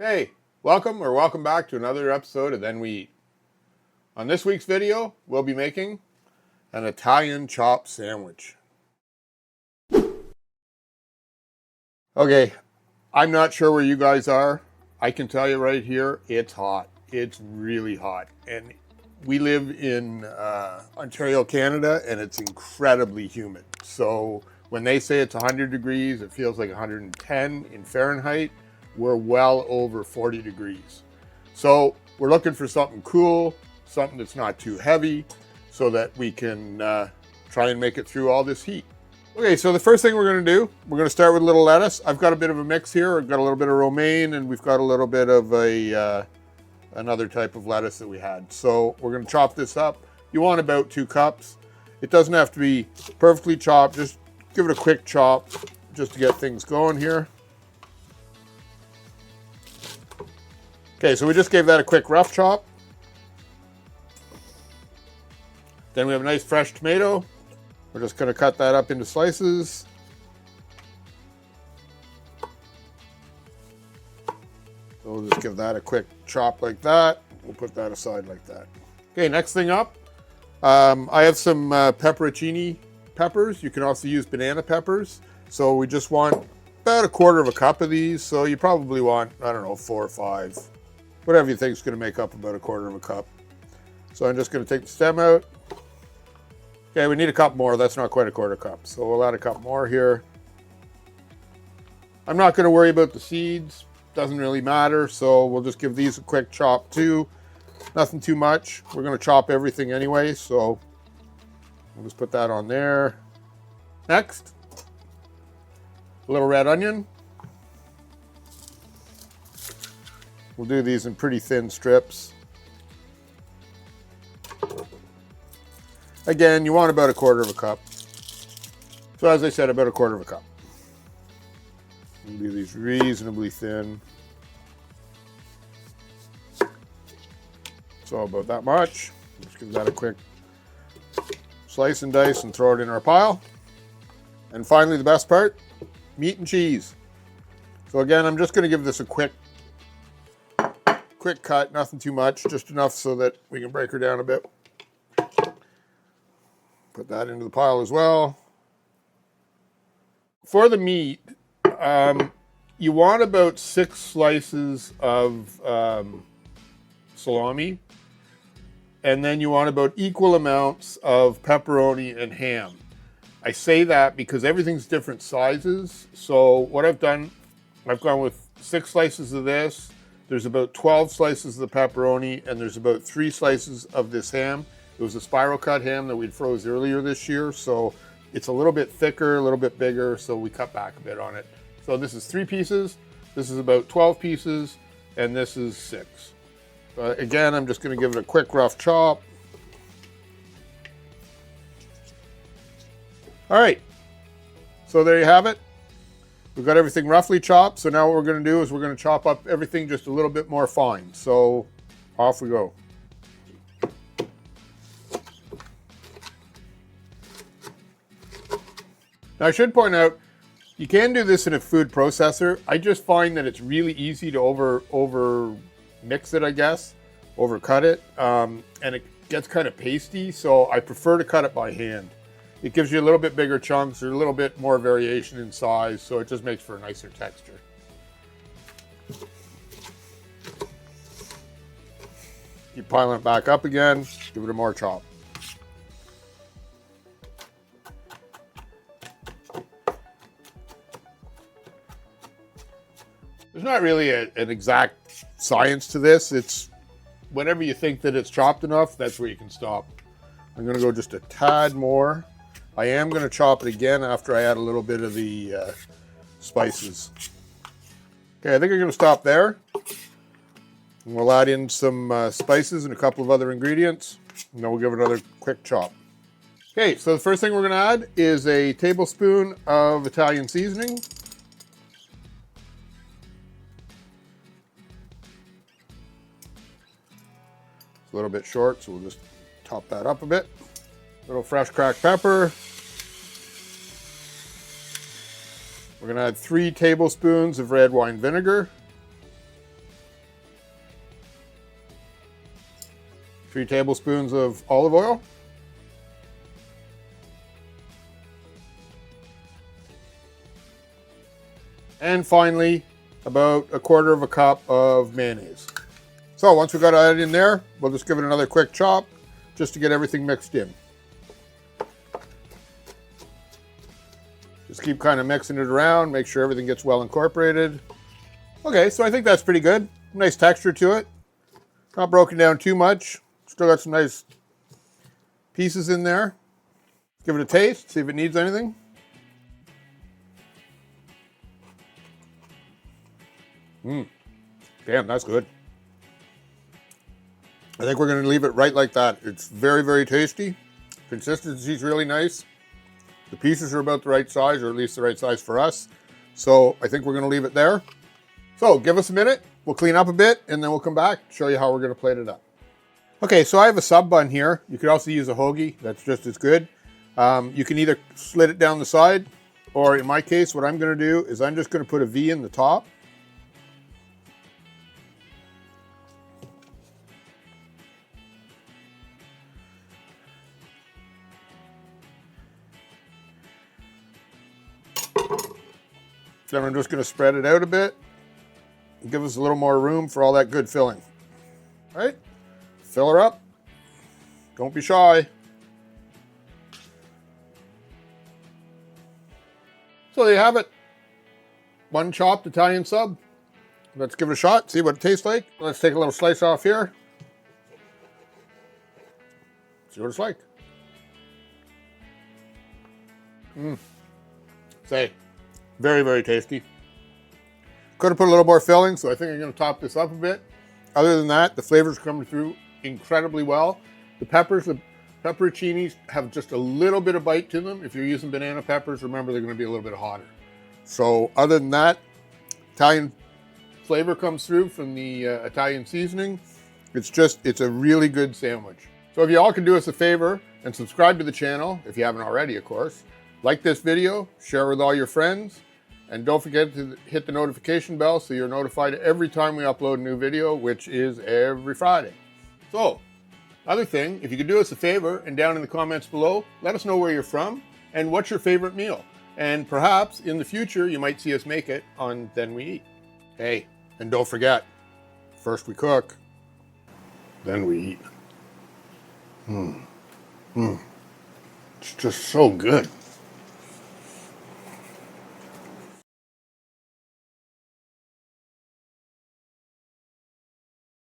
Hey, welcome back to another episode of Then We Eat. On this week's video, we'll be making an Italian chop sandwich. Okay, I'm not sure where you guys are. I can tell you right here, it's hot. It's really hot. And we live in Ontario, Canada, and it's incredibly humid. So when they say it's 100 degrees, it feels like 110 in Fahrenheit. We're well over 40 degrees. So we're looking for something cool, something that's not too heavy, so that we can try and make it through all this heat. Okay, so the first thing we're gonna do, we're gonna start with a little lettuce. I've got a bit of a mix here. I've got a little bit of romaine, and we've got a little bit of another type of lettuce that we had. So we're gonna chop this up. You want about 2 cups. It doesn't have to be perfectly chopped. Just give it a quick chop just to get things going here. Okay, so we just gave that a quick rough chop. Then we have a nice fresh tomato. We're just gonna cut that up into slices. So we'll just give that a quick chop like that. We'll put that aside like that. Okay, next thing up, I have some pepperoncini peppers. You can also use banana peppers. So we just want about 1/4 cup of these. So you probably want, I don't know, 4 or 5. Whatever you think is going to make up about 1/4 cup. So I'm just going to take the stem out. Okay, we need a cup more. That's not quite 1/4 cup. So we'll add a cup more here. I'm not going to worry about the seeds. Doesn't really matter. So we'll just give these a quick chop too. Nothing too much. We're going to chop everything anyway. So we'll just put that on there. Next, a little red onion. We'll do these in pretty thin strips. Again, you want about 1/4 cup. So as I said, about 1/4 cup. We'll do these reasonably thin. So about that much. Just give that a quick slice and dice and throw it in our pile. And finally, the best part, meat and cheese. So again, I'm just going to give this a quick cut, nothing too much, just enough so that we can break her down a bit. Put that into the pile as well. For the meat, you want about 6 slices of salami, and then you want about equal amounts of pepperoni and ham. I say that because everything's different sizes. So what I've done, I've gone with 6 slices of this. There's about 12 slices of the pepperoni, and there's about 3 slices of this ham. It was a spiral cut ham that we'd froze earlier this year, so it's a little bit thicker, a little bit bigger, so we cut back a bit on it. So this is 3 pieces, this is about 12 pieces, and this is 6. Again, I'm just gonna give it a quick rough chop. All right, so there you have it. We've got everything roughly chopped, so now what we're going to do is we're going to chop up everything just a little bit more fine. So off we go. Now I should point out, you can do this in a food processor. I just find that it's really easy to over mix it, I guess, overcut it, and it gets kind of pasty, so I prefer to cut it by hand. It gives you a little bit bigger chunks or a little bit more variation in size, so it just makes for a nicer texture. Keep piling it back up again, give it a more chop. There's not really an exact science to this. It's whenever you think that it's chopped enough, that's where you can stop. I'm gonna go just a tad more. I am going to chop it again after I add a little bit of the spices. Okay, I think I'm going to stop there. And we'll add in some spices and a couple of other ingredients, and then we'll give it another quick chop. Okay, so the first thing we're going to add is a tablespoon of Italian seasoning. It's a little bit short, so we'll just top that up a bit. Little fresh cracked pepper. We're going to add 3 tablespoons of red wine vinegar. 3 tablespoons of olive oil. And finally, about 1/4 cup of mayonnaise. So once we got it in there, we'll just give it another quick chop just to get everything mixed in. Just keep kind of mixing it around, make sure everything gets well incorporated. Okay, so I think that's pretty good. Nice texture to it. Not broken down too much. Still got some nice pieces in there. Give it a taste, see if it needs anything. Damn, that's good. I think we're going to leave it right like that. It's very, very tasty. Consistency is really nice. The pieces are about the right size, or at least the right size for us. So I think we're going to leave it there. So give us a minute. We'll clean up a bit, and then we'll come back and show you how we're going to plate it up. Okay, so I have a sub bun here. You could also use a hoagie. That's just as good. You can either slit it down the side, or in my case, what I'm going to do is I'm just going to put a V in the top. Then I'm just going to spread it out a bit and give us a little more room for all that good filling. All right, fill her up. Don't be shy. So there you have it. One chopped Italian sub. Let's give it a shot, see what it tastes like. Let's take a little slice off here. See what it's like. Say, very, very tasty. Could have put a little more filling, so I think I'm going to top this up a bit. Other than that, the flavors are coming through incredibly well. The peppers, the pepperoncinis have just a little bit of bite to them. If you're using banana peppers, remember they're going to be a little bit hotter. So other than that, Italian flavor comes through from the Italian seasoning. It's a really good sandwich. So if you all can do us a favor and subscribe to the channel, if you haven't already, of course. Like this video, share with all your friends, and don't forget to hit the notification bell so you're notified every time we upload a new video, which is every Friday. So, other thing, if you could do us a favor and down in the comments below, let us know where you're from and what's your favorite meal. And perhaps in the future, you might see us make it on Then We Eat. Hey, and don't forget, first we cook, then we eat. It's just so good.